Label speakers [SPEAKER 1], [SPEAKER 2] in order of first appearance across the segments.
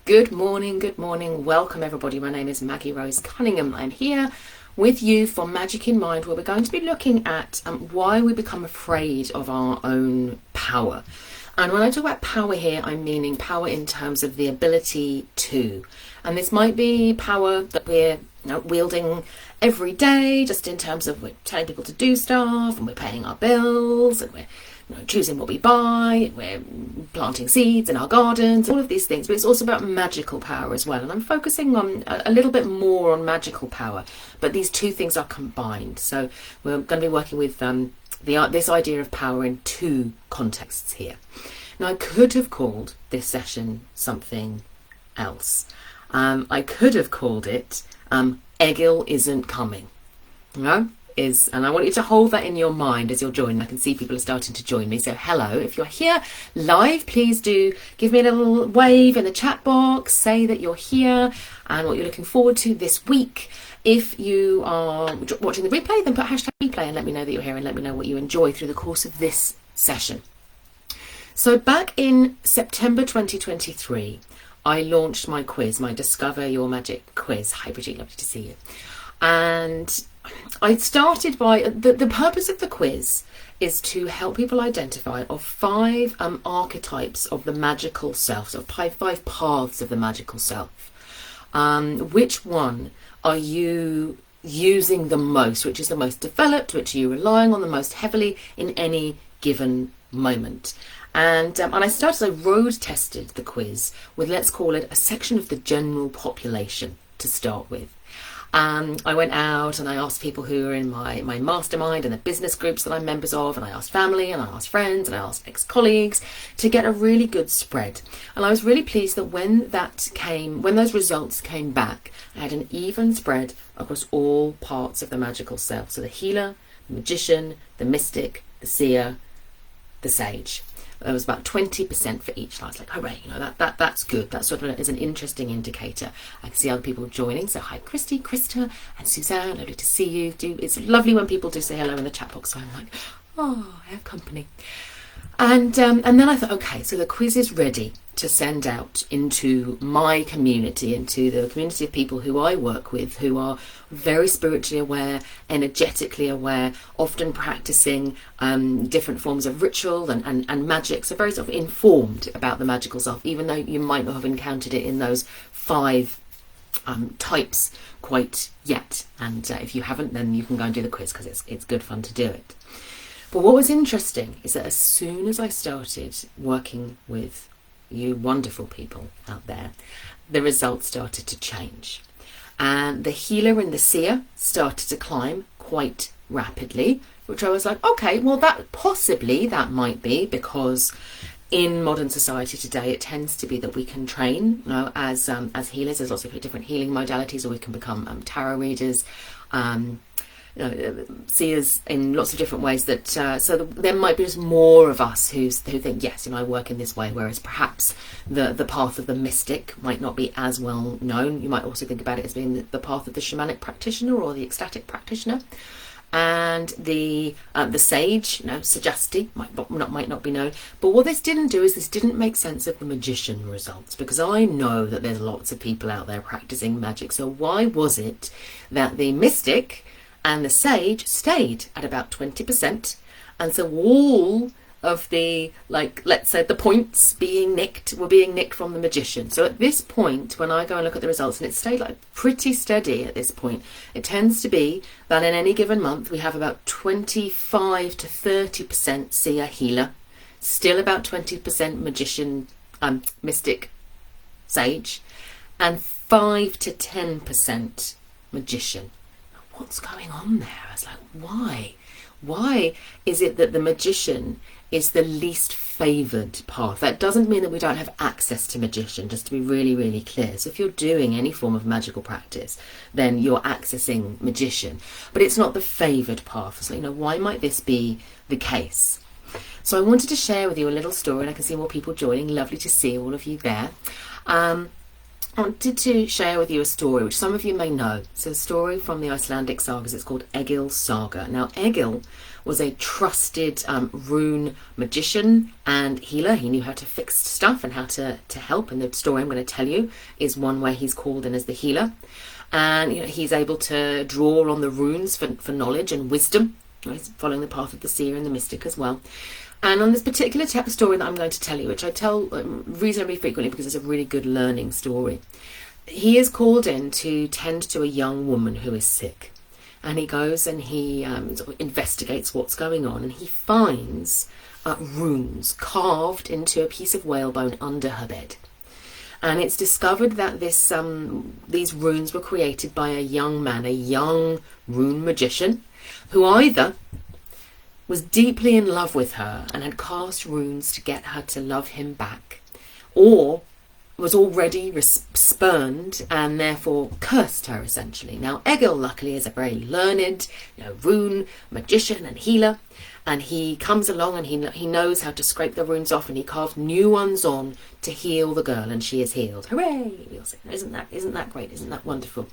[SPEAKER 1] Good morning. Welcome everybody. My name is Maggie Rose Cunningham. I'm here with you for Magic in Mind, where we're going to be looking at why we become afraid of our own power. And when I talk about power here, I'm meaning power in terms of the ability to. And this might be power that we're wielding every day, just in terms of we're telling people to do stuff, and we're paying our bills, and we're choosing what we buy, we're planting seeds in our gardens, all of these things. But it's also about magical power as well. And I'm focusing on a little bit more on magical power, but these two things are combined. So we're going to be working with this idea of power in two contexts here. Now, I could have called this session something else. I could have called it Egil Isn't Coming. And I want you to hold that in your mind as you're joining. I can see people are starting to join me. So hello, if you're here live, please do give me a little wave in the chat box. Say that you're here and what you're looking forward to this week. If you are watching the replay, then put hashtag replay and let me know that you're here, and let me know what you enjoy through the course of this session. So back in September 2023, I launched my quiz, my Discover Your Magic quiz. Hi Bridget, lovely to see you. And I started by, the purpose of the quiz is to help people identify five archetypes of the magical self, so five paths of the magical self. Which one are you using the most? Which is the most developed? Which are you relying on the most heavily in any given moment? And I road tested the quiz with, let's call it, a section of the general population to start with. I went out and I asked people who are in my mastermind and the business groups that I'm members of, and I asked family and I asked friends and I asked ex-colleagues to get a really good spread. And I was really pleased that when those results came back, I had an even spread across all parts of the magical self. So the healer, the magician, the mystic, the seer, the sage. There was about 20% for each. I was like, hooray, that's good. That sort of is an interesting indicator. I can see other people joining. So hi, Christy, Krista, and Suzanne. Lovely to see you. It's lovely when people do say hello in the chat box. So I'm like, oh, I have company. And then I thought, okay, so the quiz is ready to send out into my community, into the community of people who I work with, who are very spiritually aware, energetically aware, often practicing different forms of ritual and magic, so very sort of informed about the magical self, even though you might not have encountered it in those five types quite yet. And if you haven't, then you can go and do the quiz, because it's good fun to do it. But what was interesting is that as soon as I started working with you wonderful people out there, the results started to change. And the healer and the seer started to climb quite rapidly, which I was like, okay, well, that might be because in modern society today, it tends to be that we can train, as healers. There's lots of different healing modalities, or we can become tarot readers, seers in lots of different ways. There might be just more of us who think, yes, I work in this way, whereas perhaps the path of the mystic might not be as well known. You might also think about it as being the path of the shamanic practitioner or the ecstatic practitioner. And the sage, sagacity, might not be known. But what this didn't do is this didn't make sense of the magician results, because I know that there's lots of people out there practicing magic. So why was it that the mystic and the sage stayed at about 20%, and so all of the, let's say, the points were being nicked from the magician? So at this point, when I go and look at the results, and it stayed pretty steady at this point, it tends to be that in any given month we have about 25 to 30% seer healer, still about 20% magician, mystic, sage, and 5 to 10% magician. What's going on there? I was like, why? Why is it that the magician is the least favoured path? That doesn't mean that we don't have access to magician, just to be really, really clear. So if you're doing any form of magical practice, then you're accessing magician. But it's not the favoured path. So, why might this be the case? So I wanted to share with you a little story, and I can see more people joining. Lovely to see all of you there. I wanted to share with you a story which some of you may know. It's a story from the Icelandic sagas. It's called Egil's Saga. Now, Egil was a trusted rune magician and healer. He knew how to fix stuff and how to help, and the story I'm going to tell you is one where he's called in as the healer. And he's able to draw on the runes for knowledge and wisdom. He's following the path of the seer and the mystic as well. And on this particular story that I'm going to tell you, which I tell reasonably frequently because it's a really good learning story, he is called in to tend to a young woman who is sick. And he goes and he sort of investigates what's going on, and he finds runes carved into a piece of whalebone under her bed. And it's discovered that these runes were created by a young man, a young rune magician, who either was deeply in love with her and had cast runes to get her to love him back, or was already spurned and therefore cursed her, essentially. Now, Egil, luckily, is a very learned rune magician and healer, and he comes along and he knows how to scrape the runes off, and he carved new ones on to heal the girl, and she is healed. Hooray! Isn't that great? Isn't that wonderful?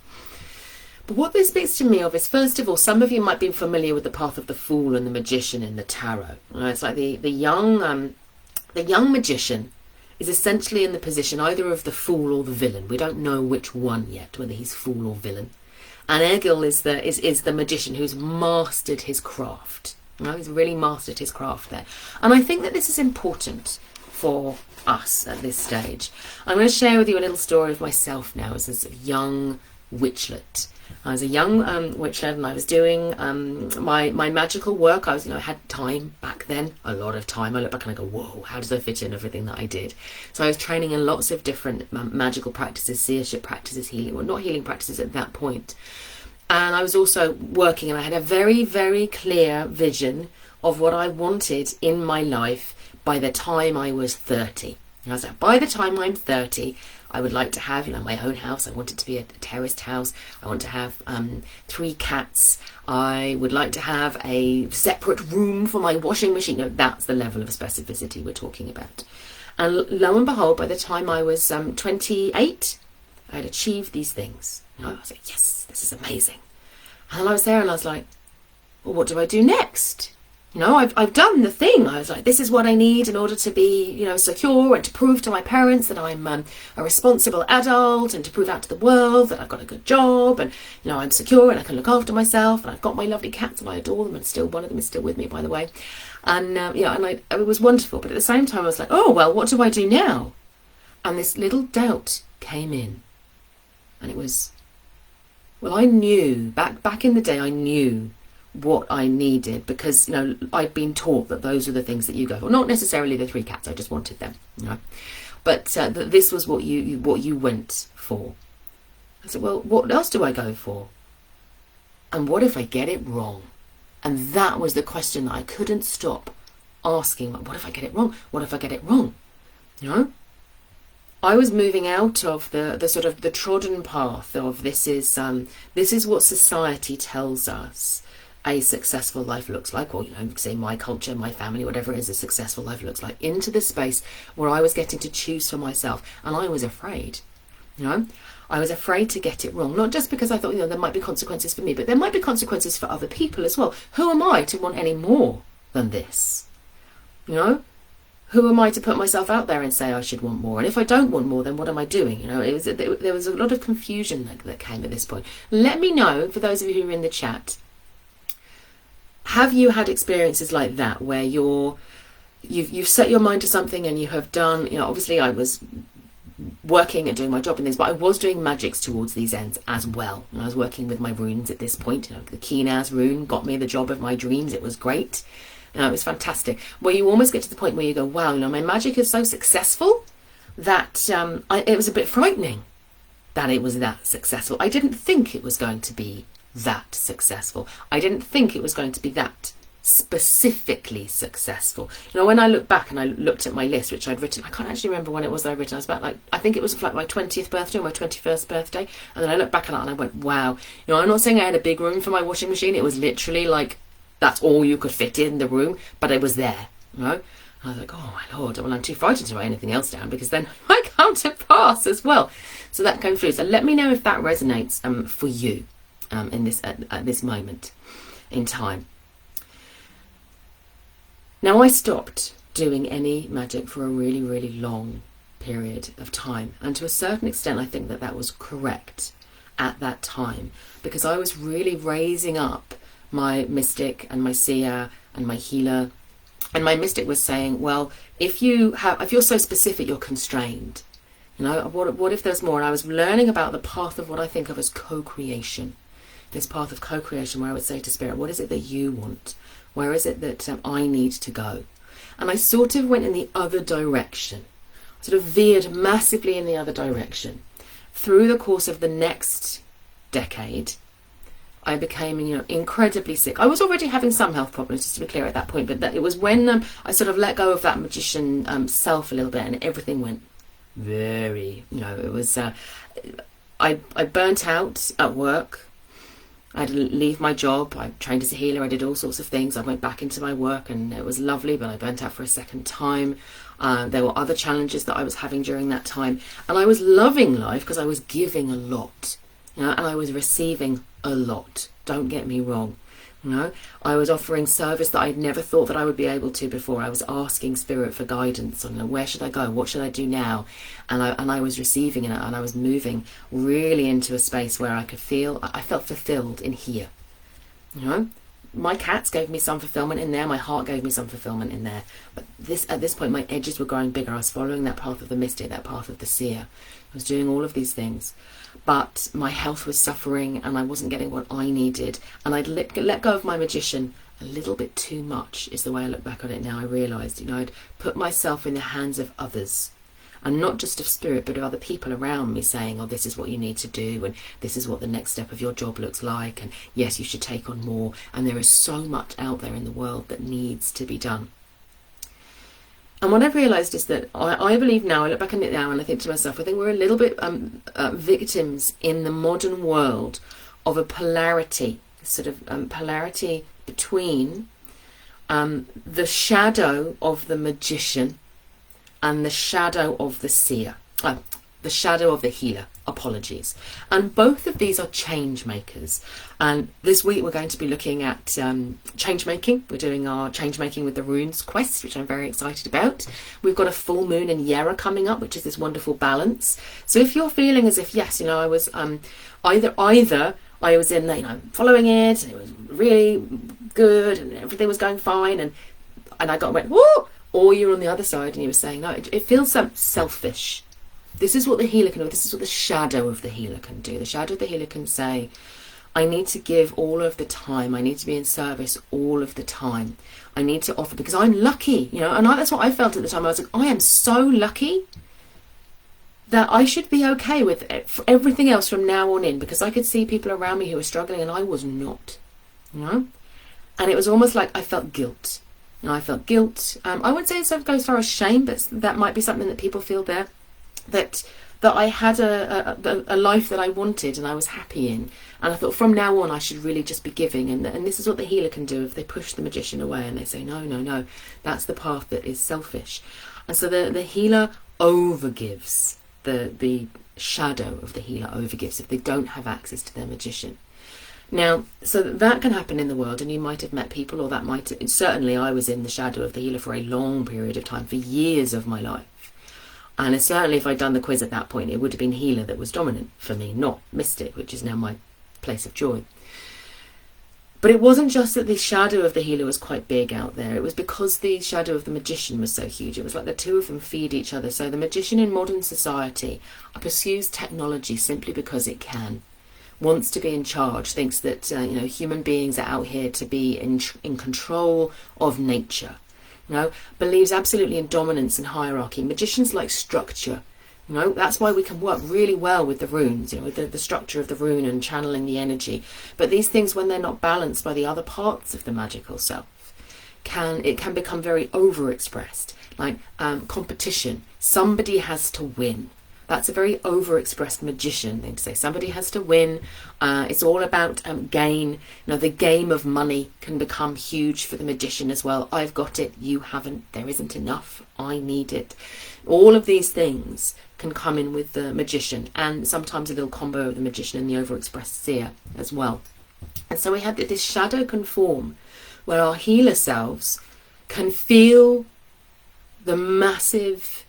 [SPEAKER 1] But what this speaks to me of is, first of all, some of you might be familiar with the path of the Fool and the Magician in the tarot. It's like the young magician is essentially in the position either of the fool or the villain. We don't know which one yet, whether he's fool or villain. And Egil is the magician who's mastered his craft. He's really mastered his craft there. And I think that this is important for us at this stage. I'm going to share with you a little story of myself now as a young witchlet. I was a young witchlet, and I was doing my magical work. I had time back then, a lot of time. I look back and I go, whoa, how does I fit in everything that I did? So I was training in lots of different magical practices, seership practices, not healing practices at that point. And I was also working, and I had a very, very clear vision of what I wanted in my life by the time I was 30. And I was like, by the time I'm 30, I would like to have, my own house. I want it to be a terraced house. I want to have 3 cats. I would like to have a separate room for my washing machine. That's the level of specificity we're talking about. And lo and behold, by the time I was 28, I had achieved these things. I was like, yes, this is amazing. And then I was there and I was like, well, what do I do next? I've done the thing. I was like, this is what I need in order to be, secure, and to prove to my parents that I'm a responsible adult, and to prove out to the world that I've got a good job, and, I'm secure and I can look after myself, and I've got my lovely cats and I adore them, and still one of them is still with me, by the way. And, it was wonderful. But at the same time, I was like, oh, well, what do I do now? And this little doubt came in. And it was, well, I knew, back in the day, I knew what I needed, because I'd been taught that those are the things that you go for. Not necessarily the 3 cats, I just wanted them, but that this was what you went for. I said, well, what else do I go for? And what if I get it wrong? And that was the question that I couldn't stop asking. What if I get it wrong? What if I get it wrong? I was moving out of the sort of the trodden path of this is what society tells us a successful life looks like, or say my culture, my family, whatever it is, a successful life looks like, into the space where I was getting to choose for myself. And I was afraid. I was afraid to get it wrong, not just because I thought there might be consequences for me, but there might be consequences for other people as well. Who am I to want any more than this? Who am I to put myself out there and say I should want more? And if I don't want more, then what am I doing? There was a lot of confusion that came at this point. Let me know, for those of you who are in the chat, have you had experiences like that where you've set your mind to something and you have done, obviously I was working and doing my job in this, but I was doing magics towards these ends as well. And I was working with my runes at this point. The Keenaz rune got me the job of my dreams. It was great. It was fantastic. Where you almost get to the point where you go, wow, my magic is so successful that it was a bit frightening that it was that successful. I didn't think it was going to be that successful. I didn't think it was going to be that specifically successful. When I look back and I looked at my list, which I'd written, I can't actually remember when it was that I'd written. I was about I think it was like my 20th birthday or my 21st birthday. And then I looked back at it and I went, wow. I'm not saying I had a big room for my washing machine. It was literally like, that's all you could fit in the room, but it was there. And I was like, oh my Lord, well, I'm too frightened to write anything else down, because then I come to pass as well. So that came through. So let me know if that resonates for you. In this at this moment in time. Now, I stopped doing any magic for a really, really long period of time. And to a certain extent, I think that that was correct at that time, because I was really raising up my mystic and my seer and my healer. And my mystic was saying, well, if you're so specific, you're constrained. You know, what if there's more? And I was learning about the path of what I think of as co-creation. This path of co-creation where I would say to Spirit, what is it that you want? Where is it that I need to go? And I sort of went in the other direction. I sort of veered massively in the other direction. Through the course of the next decade, I became, incredibly sick. I was already having some health problems, just to be clear at that point, but it was when I sort of let go of that magician self a little bit, and everything went very, it was, I burnt out at work. I had to leave my job. I trained as a healer. I did all sorts of things. I went back into my work and it was lovely, but I burnt out for a second time. There were other challenges that I was having during that time. And I was loving life because I was giving a lot, and I was receiving a lot. Don't get me wrong. I was offering service that I'd never thought that I would be able to before. I was asking Spirit for guidance on where should I go, what should I do now, and I was receiving it, and I was moving really into a space where I felt fulfilled in here. My cats gave me some fulfillment in there, my heart gave me some fulfillment in there, but at this point my edges were growing bigger. I was following that path of the mystic, that path of the seer. I was doing all of these things, but my health was suffering and I wasn't getting what I needed, and I'd let go of my magician a little bit too much, is the way I look back on it now. I realised, I'd put myself in the hands of others, and not just of Spirit, but of other people around me saying, oh, this is what you need to do, and this is what the next step of your job looks like, and yes, you should take on more, and there is so much out there in the world that needs to be done. And what I've realised is that I believe now, I look back on it now and I think to myself, I think we're a little bit victims in the modern world of a polarity, sort of polarity between the shadow of the magician and the shadow of the seer, the shadow of the healer, apologies. And both of these are change makers. And this week we're going to be looking at change making. We're doing our change making with the runes quest, which I'm very excited about. We've got a full moon in Yera coming up, which is this wonderful balance. So if you're feeling as if, yes, I was either I was in, following it, and it was really good and everything was going fine, and I went, whoa, or you're on the other side and you were saying, no, it feels selfish. This is what the healer can do. This is what the shadow of the healer can do. The shadow of the healer can say, I need to give all of the time. I need to be in service all of the time. I need to offer, because I'm lucky, and that's what I felt at the time. I was like, I am so lucky that I should be okay with everything else from now on in, because I could see people around me who were struggling and I was not, And it was almost like I felt guilt. I felt guilt. I wouldn't say it goes as far as shame, but that might be something that people feel there. That I had a life that I wanted and I was happy in, and I thought from now on I should really just be giving, and this is what the healer can do if they push the magician away and they say no, that's the path that is selfish. And so the healer overgives, the shadow of the healer overgives if they don't have access to their magician. Now, so that can happen in the world, and you might have met people, or certainly I was in the shadow of the healer for a long period of time, for years of my life. And certainly if I'd done the quiz at that point, it would have been healer that was dominant for me, not mystic, which is now my place of joy. But it wasn't just that the shadow of the healer was quite big out there. It was because the shadow of the magician was so huge. It was like the two of them feed each other. So the magician in modern society pursues technology simply because it can, wants to be in charge, thinks that human beings are out here to be in control of nature. Believes absolutely in dominance and hierarchy. Magicians like structure. That's why we can work really well with the runes, with the structure of the rune and channeling the energy. But these things, when they're not balanced by the other parts of the magical self, can become very overexpressed. Like competition. Somebody has to win. That's a very overexpressed magician thing to say. Somebody has to win. It's all about gain. The game of money can become huge for the magician as well. I've got it, you haven't, there isn't enough, I need it. All of these things can come in with the magician, and sometimes a little combo of the magician and the overexpressed seer as well. And so we had this shadow can form where our healer selves can feel the massive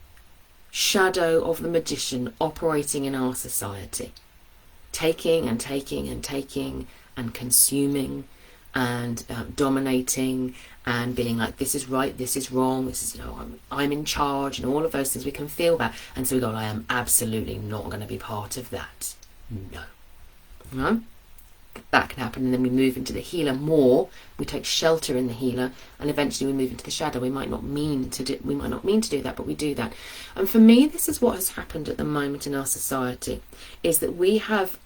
[SPEAKER 1] shadow of the magician operating in our society, taking and taking and taking and consuming and dominating and being like, this is right, this is wrong, this is, I'm in charge, and all of those things. We can feel that, and so we go, I am absolutely not going to be part of that. No, that can happen. And then we move into the healer more. We take shelter in the healer, and eventually we move into the shadow. We might not mean to do that, but we do that. And for me, this is what has happened at the moment in our society, is that we have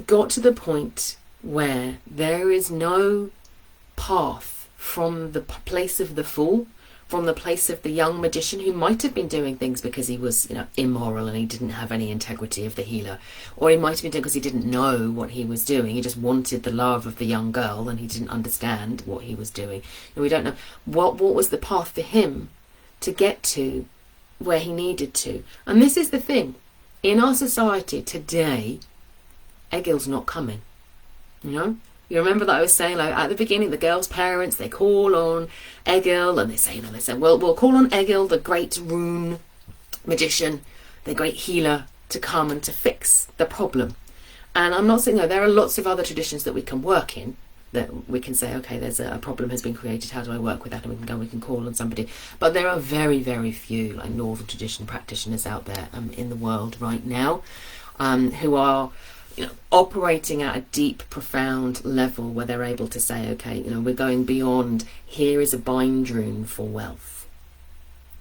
[SPEAKER 1] got to the point where there is no path from the place of the fool, from the place of the young magician who might have been doing things because he was, immoral and he didn't have any integrity of the healer, or he might have been doing because he didn't know what he was doing. He just wanted the love of the young girl and he didn't understand what he was doing. And we don't know what was the path for him to get to where he needed to. And this is the thing, in our society today, Egil's not coming. You remember that I was saying, like, at the beginning, the girl's parents, they call on Egil, and they say, well, we'll call on Egil, the great rune magician, the great healer, to come and to fix the problem. And I'm not saying, no, there are lots of other traditions that we can work in, that we can say, okay, there's a problem has been created, how do I work with that? And we can call on somebody. But there are very, very few, like, Northern tradition practitioners out there in the world right now, who are operating at a deep, profound level where they're able to say, okay, we're going beyond, here is a bind rune for wealth.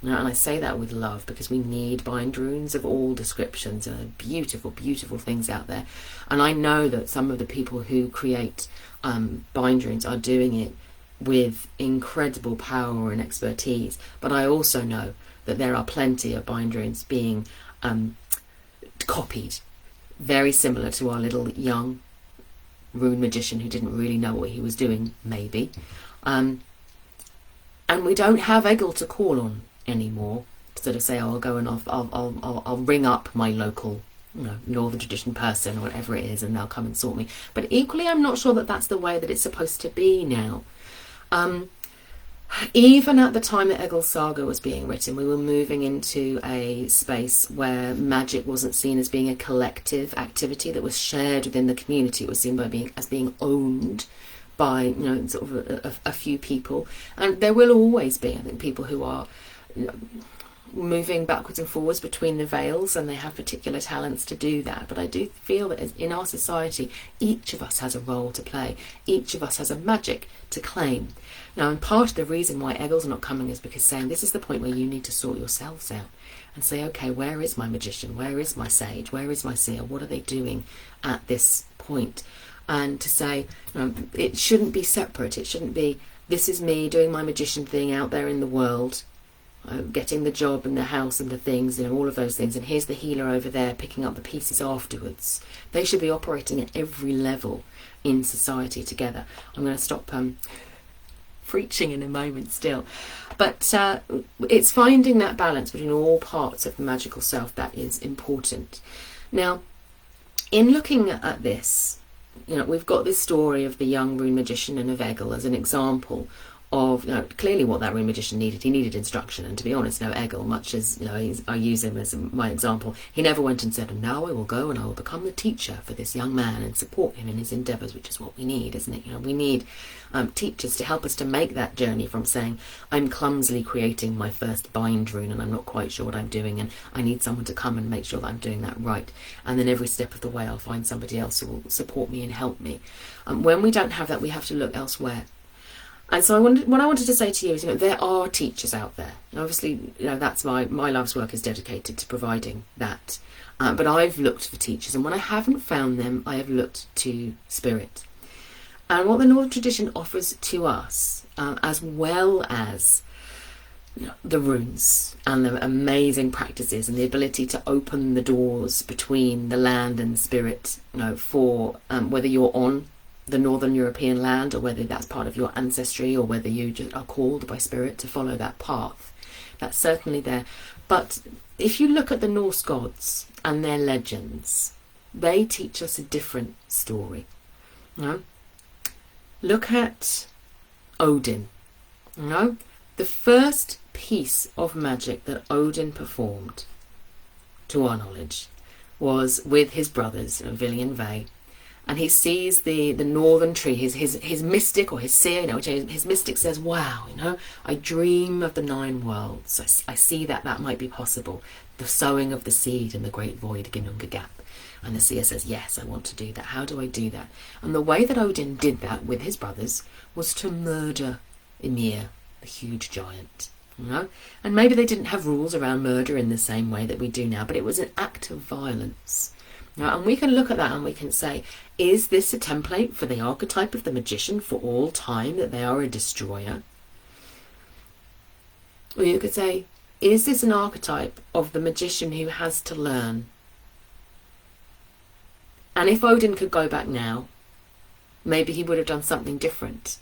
[SPEAKER 1] And I say that with love, because we need bind runes of all descriptions. There are beautiful, beautiful things out there. And I know that some of the people who create bind runes are doing it with incredible power and expertise. But I also know that there are plenty of bind runes being copied, very similar to our little young rune magician who didn't really know what he was doing, maybe. And we don't have Egil to call on anymore to sort of say, I'll go and I'll ring up my local Northern tradition person or whatever it is, and they'll come and sort me. But equally, I'm not sure that that's the way that it's supposed to be now. Even at the time that Egil's Saga was being written, we were moving into a space where magic wasn't seen as being a collective activity that was shared within the community. It was seen as being owned by sort of a few people, and there will always be, I think, people who are moving backwards and forwards between the veils, and they have particular talents to do that. But I do feel that in our society, each of us has a role to play. Each of us has a magic to claim. Now, and part of the reason why Egil's not coming is because saying this is the point where you need to sort yourselves out and say, okay, where is my magician? Where is my sage? Where is my seer? What are they doing at this point? And to say, it shouldn't be separate. It shouldn't be, this is me doing my magician thing out there in the world, getting the job and the house and the things, all of those things, and here's the healer over there picking up the pieces afterwards. They should be operating at every level in society together. I'm going to stop preaching in a moment still, but it's finding that balance between all parts of the magical self that is important. Now, in looking at this, we've got this story of the young rune magician and of Egil as an example of clearly what that rune magician needed. He needed instruction, and to be honest, Egil, much as I use him as my example, he never went and said, now I will go and I will become the teacher for this young man and support him in his endeavours, which is what we need, isn't it? We need teachers to help us to make that journey from saying, I'm clumsily creating my first bind rune and I'm not quite sure what I'm doing, and I need someone to come and make sure that I'm doing that right, and then every step of the way I'll find somebody else who will support me and help me. When we don't have that, we have to look elsewhere. And so what I wanted to say to you is, there are teachers out there. Obviously, that's my life's work is dedicated to providing that. But I've looked for teachers, and when I haven't found them, I have looked to spirit. And what the Northern tradition offers to us, as well as the runes and the amazing practices and the ability to open the doors between the land and spirit, for whether you're on the Northern European land or whether that's part of your ancestry or whether you just are called by spirit to follow that path. That's certainly there. But if you look at the Norse gods and their legends, they teach us a different story. Look at Odin. No, the first piece of magic that Odin performed, to our knowledge, was with his brothers, Vili and Ve, and he sees the northern tree. His mystic, or his seer, his mystic says, "Wow, I dream of the 9 worlds. I see that might be possible. The sowing of the seed in the great void, Ginnunga Gap." And the seer says, "Yes, I want to do that. How do I do that?" And the way that Odin did that with his brothers was to murder Ymir, the huge giant. And maybe they didn't have rules around murder in the same way that we do now, but it was an act of violence. And we can look at that and we can say, is this a template for the archetype of the magician for all time, that they are a destroyer? Or you could say, is this an archetype of the magician who has to learn? And if Odin could go back now, maybe he would have done something different.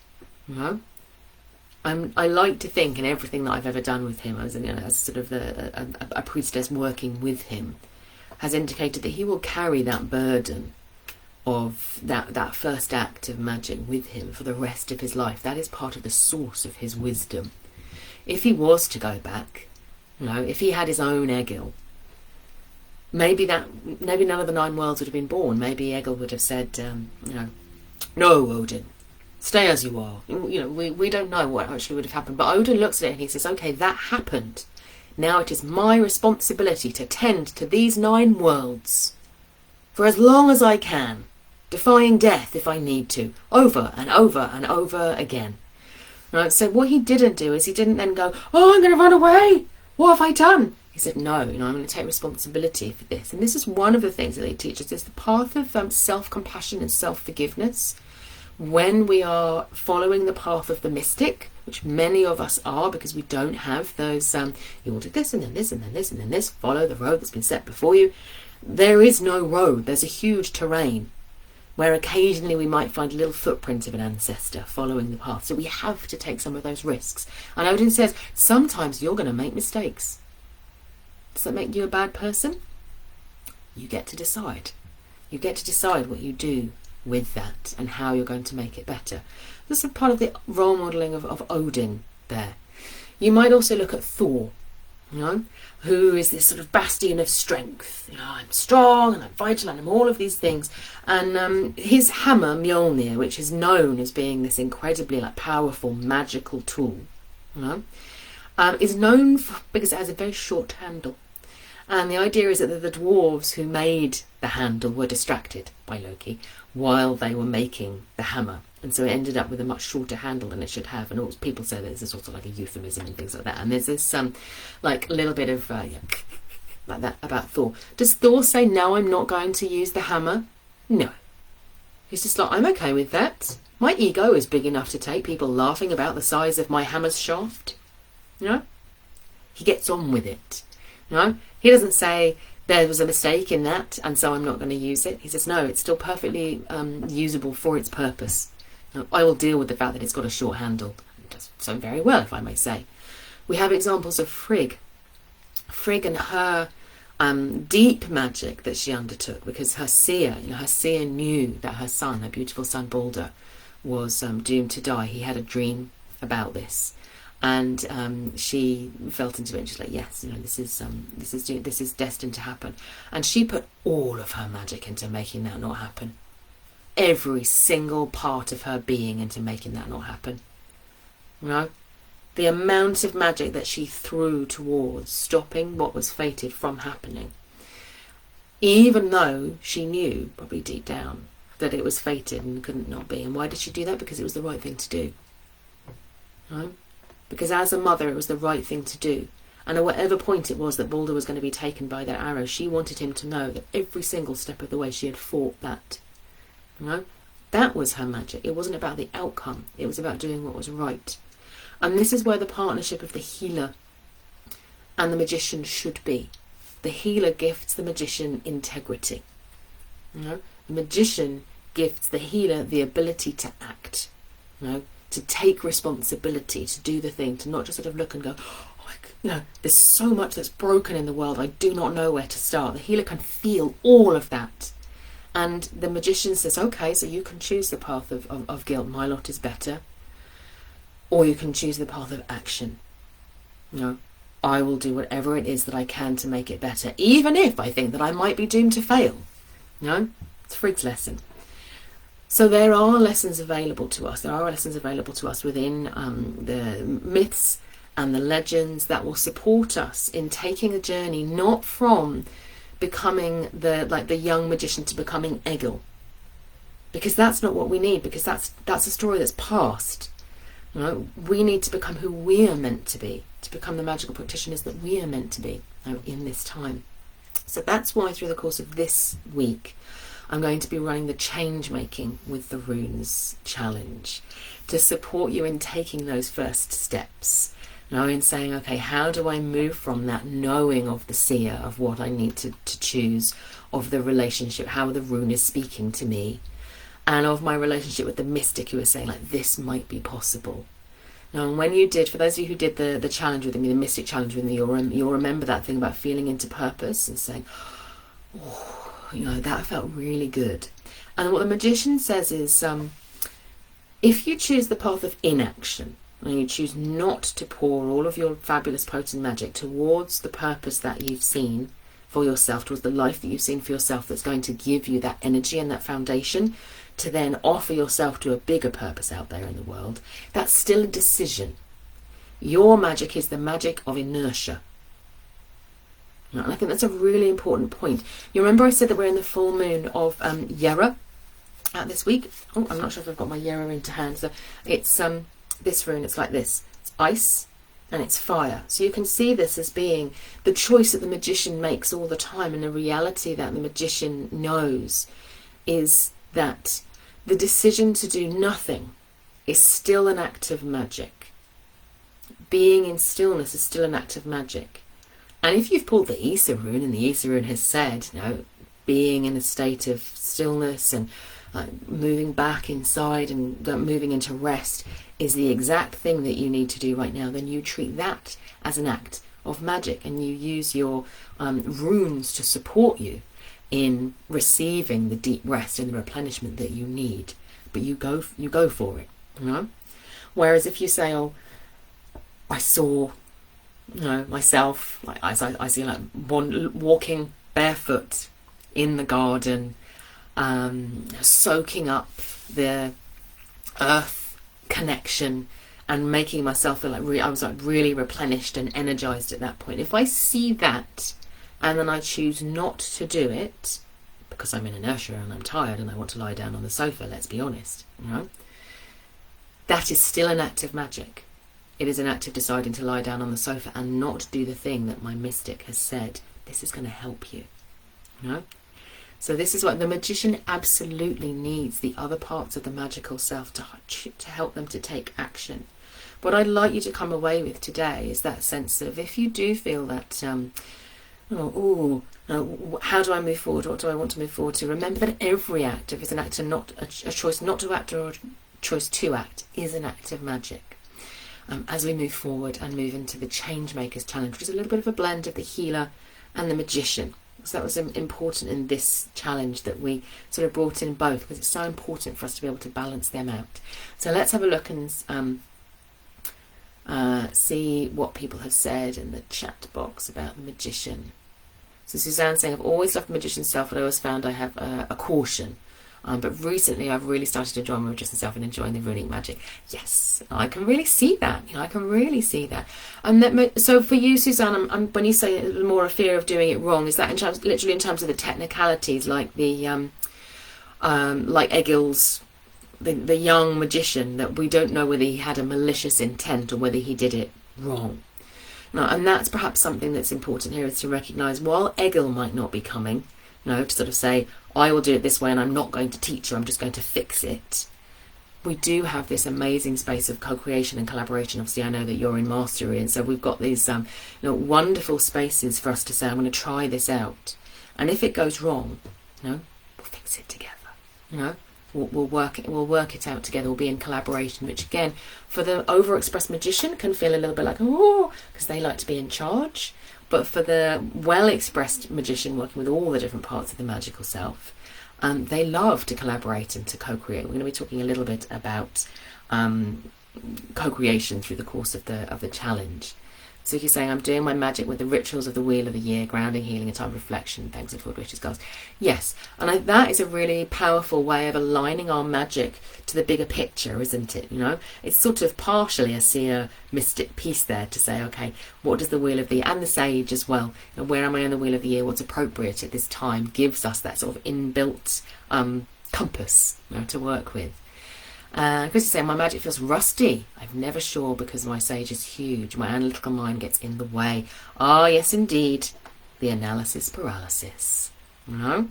[SPEAKER 1] I like to think, in everything that I've ever done with him, as sort of a priestess working with him, has indicated that he will carry that burden of that first act of magic with him for the rest of his life. That is part of the source of his wisdom. If he was to go back, if he had his own Egil, maybe none of the 9 worlds would have been born. Maybe Egil would have said, "No, Odin, stay as you are." We don't know what actually would have happened. But Odin looks at it and he says, "Okay, that happened. Now it is my responsibility to tend to these 9 worlds for as long as I can, defying death if I need to, over and over and over again." Right? So what he didn't do is he didn't then go, "Oh, I'm going to run away. What have I done?" He said, "No, I'm going to take responsibility for this." And this is one of the things that they teach us, is the path of self-compassion and self-forgiveness. When we are following the path of the mystic, which many of us are, because we don't have those, you will do this and then this and then this and then this, follow the road that's been set before you. There is no road. There's a huge terrain where occasionally we might find a little footprint of an ancestor following the path. So we have to take some of those risks. And Odin says, sometimes you're going to make mistakes. Does that make you a bad person? You get to decide. You get to decide what you do with that and how you're going to make it better. This is part of the role modelling of Odin there. You might also look at Thor, who is this sort of bastion of strength. I'm strong and I'm vital and I'm all of these things. And his hammer, Mjolnir, which is known as being this incredibly powerful magical tool, is known because it has a very short handle. And the idea is that the dwarves who made the handle were distracted by Loki while they were making the hammer. And so it ended up with a much shorter handle than it should have. And all, people say that this is sort of like a euphemism and things like that. And there's this little bit of like that about Thor. Does Thor say, "No, I'm not going to use the hammer"? No. He's just like, "I'm okay with that. My ego is big enough to take people laughing about the size of my hammer's shaft." He gets on with it. He doesn't say there was a mistake in that and so I'm not going to use it. He says, no, it's still perfectly usable for its purpose. I will deal with the fact that it's got a short handle. It does so very well, if I may say. We have examples of Frigg and her deep magic that she undertook, because her seer knew that her son, her beautiful son Balder, was doomed to die. He had a dream about this. And she felt into it and she's like, yes, this is destined to happen. And she put all of her magic into making that not happen. Every single part of her being into making that not happen. The amount of magic that she threw towards stopping what was fated from happening, even though she knew, probably deep down, that it was fated and couldn't not be. And why did she do that? Because it was the right thing to do. Because as a mother, it was the right thing to do. And at whatever point it was that Balder was going to be taken by that arrow, she wanted him to know that every single step of the way she had fought that. That was her magic. It wasn't about the outcome. It was about doing what was right. And this is where the partnership of the healer and the magician should be. The healer gifts the magician integrity. The magician gifts the healer the ability to act. To take responsibility, to do the thing, to not just sort of look and go, there's so much that's broken in the world, I do not know where to start. The healer can feel all of that. And the magician says, okay, so you can choose the path of guilt. My lot is better. or you can choose the path of action. You know, I will do whatever it is that I can to make it better, even if I think that I might be doomed to fail. You know, it's Freud's lesson. So there are lessons available to us. There are lessons available to us within the myths and the legends that will support us in taking a journey, not from becoming the young magician to becoming Egil, because that's not what we need, because that's a story that's past. You know, we need to become who we are meant to be, to become the magical practitioners that we are meant to be, you know, in this time. So that's why through the course of this week I'm going to be running the Change Making with the Runes challenge to support you in taking those first steps. You know, in saying, okay, how do I move from that knowing of the seer, of what I need to choose, of the relationship, how the rune is speaking to me, and of my relationship with the mystic who is saying, like, this might be possible. Now, and when you did, for those of you who did the challenge with me, the mystic challenge with me, you'll remember that thing about feeling into purpose and saying, oh, you know, that felt really good. And what the magician says is, if you choose the path of inaction, and you choose not to pour all of your fabulous potent magic towards the purpose that you've seen for yourself, towards the life that you've seen for yourself that's going to give you that energy and that foundation to then offer yourself to a bigger purpose out there in the world, that's still a decision. Your magic is the magic of inertia. And I think that's a really important point. You remember I said that we're in the full moon of Yera this week? Oh, I'm not sure if I've got my Yera into hand. So it's this rune, it's like this. It's ice and it's fire. So you can see this as being the choice that the magician makes all the time, and the reality that the magician knows is that the decision to do nothing is still an act of magic. Being in stillness is still an act of magic. And if you've pulled the Isa rune, and the Isa rune has said, you know, being in a state of stillness and moving back inside and moving into rest is the exact thing that you need to do right now, then you treat that as an act of magic, and you use your runes to support you in receiving the deep rest and the replenishment that you need. But you go for it, you know. Whereas if you say, oh, I saw, you know, myself, like I see like walking barefoot in the garden, soaking up the earth connection and making myself feel like I was like really replenished and energized at that point. If I see that and then I choose not to do it because I'm in inertia and I'm tired and I want to lie down on the sofa, let's be honest, you know, that is still an act of magic. It is an act of deciding to lie down on the sofa and not do the thing that my mystic has said, this is going to help you, you know. So this is what the magician absolutely needs, the other parts of the magical self to help them to take action. What I'd like you to come away with today is that sense of, if you do feel that, how do I move forward? What do I want to move forward to? Remember that every act, if it's an act of a choice not to act or a choice to act, is an act of magic. As we move forward and move into the Changemakers Challenge, which is a little bit of a blend of the healer and the magician. So that was important in this challenge, that we sort of brought in both, because it's so important for us to be able to balance them out. So let's have a look and see what people have said in the chat box about the magician. So Suzanne's saying, I've always loved the magician's self, but I always found I have a caution. But recently I've really started to enjoy my magician's self and enjoying the runic magic. Yes, I can really see that. You know, I can really see that. And that, so for you, Suzanne, when you say more a fear of doing it wrong, is that in terms, literally in terms of the technicalities, like the like Egil's, the young magician, that we don't know whether he had a malicious intent or whether he did it wrong. Now, and that's perhaps something that's important here, is to recognise, while Egil might not be coming, you know, to sort of say, I will do it this way and I'm not going to teach you, I'm just going to fix it. We do have this amazing space of co-creation and collaboration. Obviously, I know that you're in mastery, and so we've got these wonderful spaces for us to say, I'm going to try this out. And if it goes wrong, you know, we'll fix it together. You know, we'll work it out together. We'll be in collaboration, which again, for the overexpressed magician, can feel a little bit like, oh, because they like to be in charge. But for the well-expressed magician, working with all the different parts of the magical self, they love to collaborate and to co-create. We're going to be talking a little bit about co-creation through the course of the challenge. So you're saying, I'm doing my magic with the rituals of the Wheel of the Year, grounding, healing, a time of reflection, thanks and forward wishes, goals. Yes, and that is a really powerful way of aligning our magic to the bigger picture, isn't it? You know, it's sort of partially a seer mystic piece there to say, okay, what does the Wheel of the Year, and the Sage as well, you know, where am I on the Wheel of the Year, what's appropriate at this time, gives us that sort of inbuilt compass, you know, to work with. Chris is saying, my magic feels rusty. I'm never sure because my sage is huge. My analytical mind gets in the way. Ah, yes, indeed. The analysis paralysis. You know?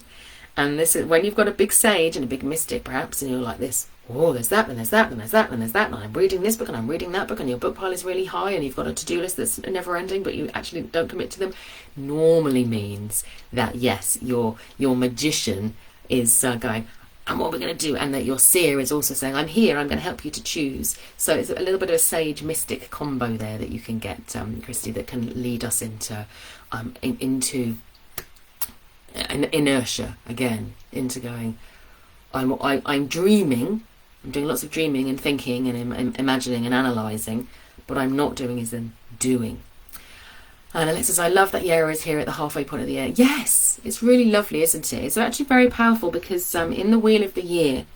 [SPEAKER 1] And this is when you've got a big sage and a big mystic, perhaps, and you're like this. Oh, there's that, and there's that, and there's that, and there's that. And I'm reading this book, and I'm reading that book, and your book pile is really high, and you've got a to-do list that's never ending, but you actually don't commit to them. Normally means that, yes, your magician is going, and what we're going to do, and that your seer is also saying, I'm here, I'm going to help you to choose. So it's a little bit of a sage mystic combo there that you can get, Christy, that can lead us into inertia again, into going, I'm dreaming, I'm doing lots of dreaming and thinking and imagining and analysing, but I'm not doing is then doing. And Alexa says, I love that Yera is here at the halfway point of the year. Yes, it's really lovely, isn't it? It's actually very powerful because in the Wheel of the Year,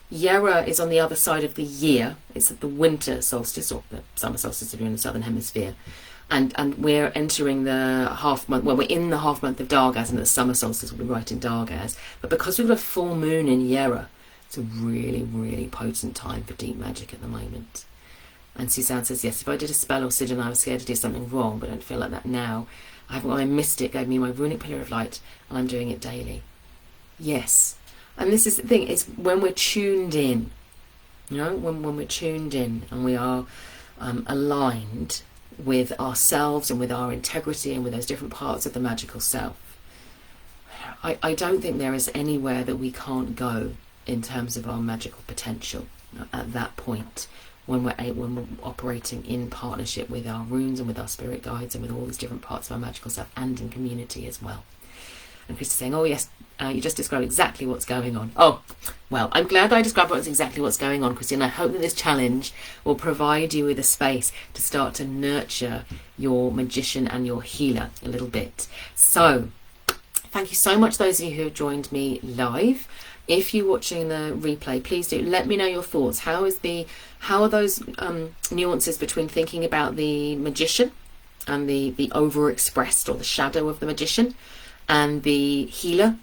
[SPEAKER 1] Yera is on the other side of the year. It's at the winter solstice, or the summer solstice if you're in the southern hemisphere. And we're entering the half month, well, we're in the half month of Dargaz, and the summer solstice will be right in Dargaz. But because we've got a full moon in Yera, it's a really, really potent time for deep magic at the moment. And Suzanne says, yes, if I did a spell or sigil and I was scared to do something wrong, but I don't feel like that now. I haven't got my mystic, gave me my runic pillar of light, and I'm doing it daily. Yes. And this is the thing, it's when we're tuned in, you know, when we're tuned in and we are aligned with ourselves and with our integrity and with those different parts of the magical self. I don't think there is anywhere that we can't go in terms of our magical potential at that point. When we're operating in partnership with our runes and with our spirit guides and with all these different parts of our magical self and in community as well. And Chris is saying, oh yes, you just described exactly what's going on. Oh, well, I'm glad I described exactly what's going on, Christine. I hope that this challenge will provide you with a space to start to nurture your magician and your healer a little bit. So, thank you so much, those of you who have joined me live. If you're watching the replay, please do let me know your thoughts. How are those nuances between thinking about the magician and the overexpressed or the shadow of the magician, and the healer,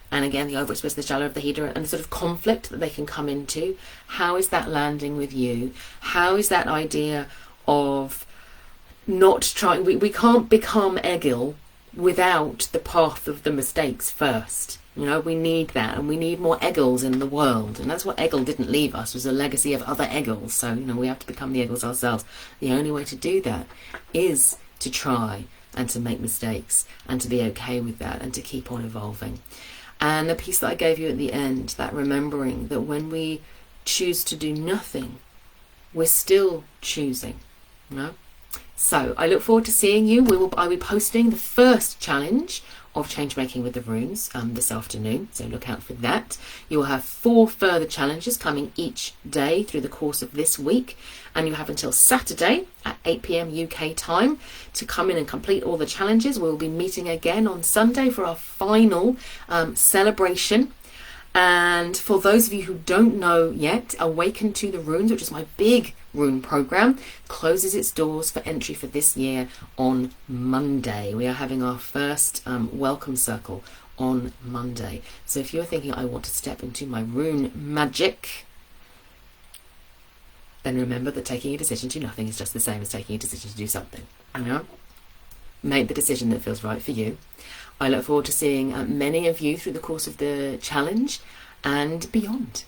[SPEAKER 1] and again the overexpressed, the shadow of the healer, and the sort of conflict that they can come into? How is that landing with you? How is that idea of not trying? We can't become Egil without the path of the mistakes first. You know, we need that, and we need more Egils in the world, and that's what Egil didn't leave us, was a legacy of other Egils. So, you know, we have to become the Egils ourselves. The only way to do that is to try and to make mistakes and to be okay with that and to keep on evolving. And the piece that I gave you at the end, that remembering that when we choose to do nothing, we're still choosing, you know? So I look forward to seeing you. I'll be posting the first challenge of change making with the runes this afternoon, so look out for that. You will have 4 further challenges coming each day through the course of this week, and you have until Saturday at 8 p.m. UK time to come in and complete all the challenges. We'll be meeting again on Sunday for our final celebration. And for those of you who don't know yet, Awaken to the Runes, which is my big rune program, closes its doors for entry for this year on Monday. We are having our first welcome circle on Monday. So if you're thinking, I want to step into my rune magic, then remember that taking a decision to do nothing is just the same as taking a decision to do something. You know? Make the decision that feels right for you. I look forward to seeing many of you through the course of the challenge and beyond.